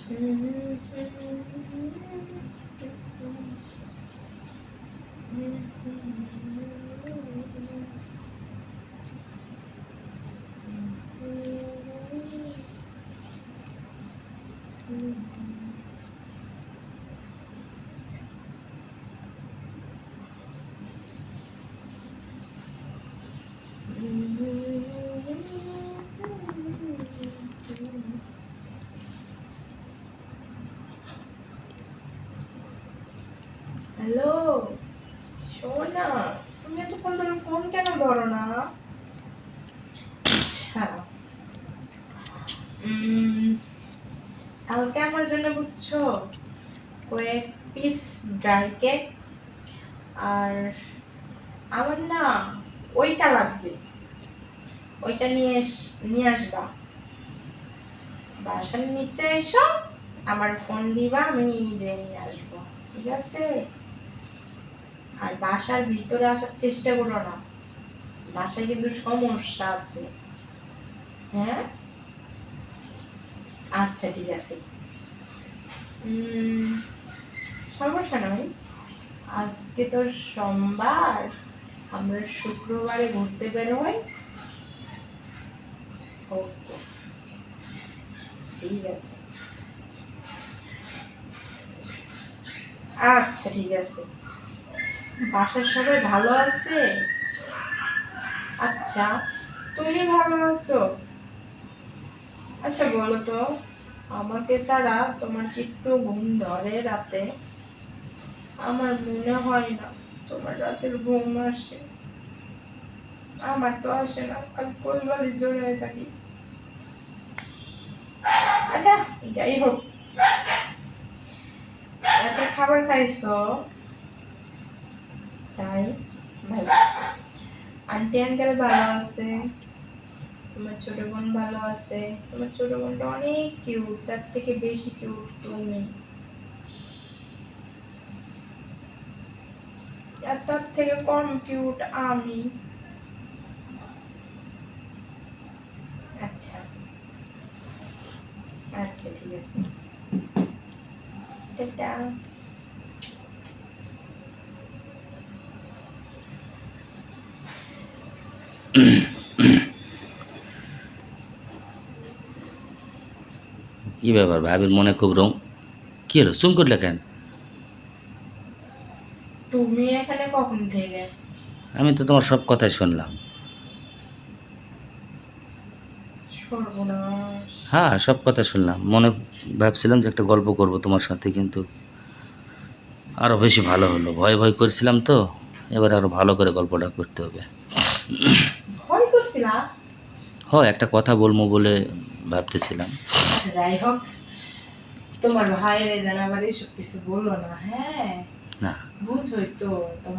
Hello সোনা, তুমি এতক্ষণ ধরে ফোন কেন ধরো না? আচ্ছা, কালকে আমার জন্য বুঝছো কয়েক পিস ড্রাই কেক আর আমার না ওইটা লাগবে, ওইটা নিয়ে আসবা। বাসার নিচে এসো, আমার ফোন দিবা, আমি যে নিয়ে আসবো, ঠিক আছে? আর বাসার ভিতরে আসার চেষ্টা করো না, বাসায় কিন্তু সমস্যা আছে। হ্যাঁ, আচ্ছা ঠিক আছে। সমস্যা নয়, আজকে তো সোমবার, আমরা শুক্রবারে ঘুরতে বেরোই। ওকে, ঠিক আছে। আচ্ছা ঠিক আছে। বাসার সবাই ভালো আছে? আচ্ছা, তুমি ভালো আছো? আচ্ছা বলো তো, আমাকে ছাড়া তোমার কি একটু ঘুম ধরে রাতে? আমার মনে হয় না তোমার রাতের ঘুম আসে। আমার তো আসে না, কাল কোলবালি জড়ায় থাকি। আচ্ছা, যাই হোক, রাতের খাবার খাইছো? তাই ভালো। আন্টি আঙ্কেল ভালো আছে? তোমার ছোট বোন ভালো আছে? তোমার ছোট বোনটা অনেক কিউট, তার থেকে বেশি কিউট তুমি, আর তার থেকে কম কিউট আমি। আচ্ছা আচ্ছা ঠিক আছে, টাটা। কি ব্যাপার, ভাবির মনে খুব রং? কি হলো, চুম করলে কেন? তুমি এখানে কখন থেকে? আমি তো তোমার সব কথাই শুনলাম। সর্বনাশ। হ্যাঁ, সব কথা শুনলাম। মনে ভাবছিলাম যে একটা গল্প করব তোমার সাথে, কিন্তু আরও বেশি ভালো হলো। ভয় ভয় করছিলাম তো, এবার আরও ভালো করে গল্পটা করতে হবে। ভয় করছিলা? হয়, একটা কথা বলবো বলে ভাবতেছিলাম। আচ্ছা যাই হোক, তোমার ভাইয়ের যেন আবার এসব কিছু বললো না, হ্যাঁ? না, বুঝোই তো তোমার